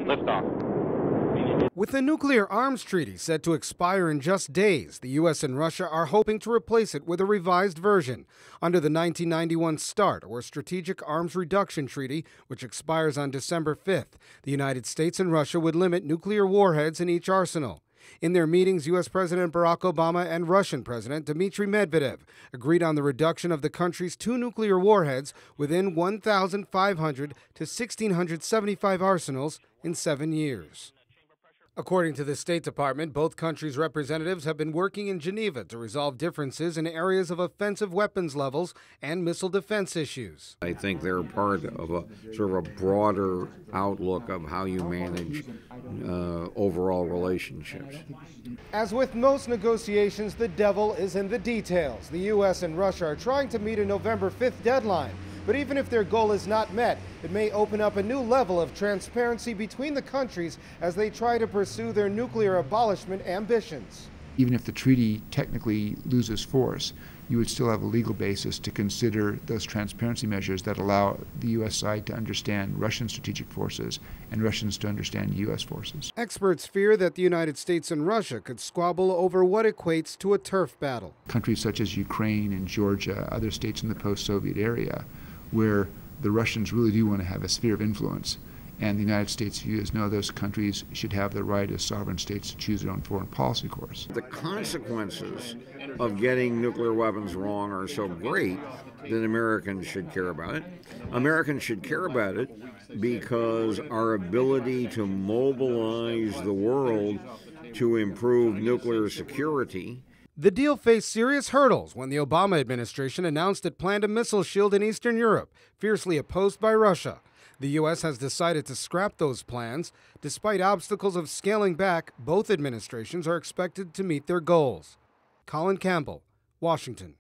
Liftoff. With the nuclear arms treaty set to expire in just days, the U.S. and Russia are hoping to replace it with a revised version. Under the 1991 START, or Strategic Arms Reduction Treaty, which expires on December 5th, the United States and Russia would limit nuclear warheads in each arsenal. In their meetings, U.S. President Barack Obama and Russian President Dmitry Medvedev agreed on the reduction of the country's 2 nuclear warheads within 1,500 to 1,675 arsenals in 7 years. According to the State Department, both countries' representatives have been working in Geneva to resolve differences in areas of offensive weapons levels and missile defense issues. I think they're part of a sort of a broader outlook of how you manage overall relationships. As with most negotiations, the devil is in the details. The U.S. and Russia are trying to meet a November 5th deadline. But even if their goal is not met, it may open up a new level of transparency between the countries as they try to pursue their nuclear abolishment ambitions. Even if the treaty technically loses force, you would still have a legal basis to consider those transparency measures that allow the U.S. side to understand Russian strategic forces and Russians to understand U.S. forces. Experts fear that the United States and Russia could squabble over what equates to a turf battle. Countries such as Ukraine and Georgia, other states in the post-Soviet area, where the Russians really do want to have a sphere of influence. And the United States views no, those countries should have the right as sovereign states to choose their own foreign policy course. The consequences of getting nuclear weapons wrong are so great that Americans should care about it. Americans should care about it because our ability to mobilize the world to improve nuclear security. The deal faced serious hurdles when the Obama administration announced it planned a missile shield in Eastern Europe, fiercely opposed by Russia. The U.S. has decided to scrap those plans. Despite obstacles of scaling back, both administrations are expected to meet their goals. Colin Campbell, Washington.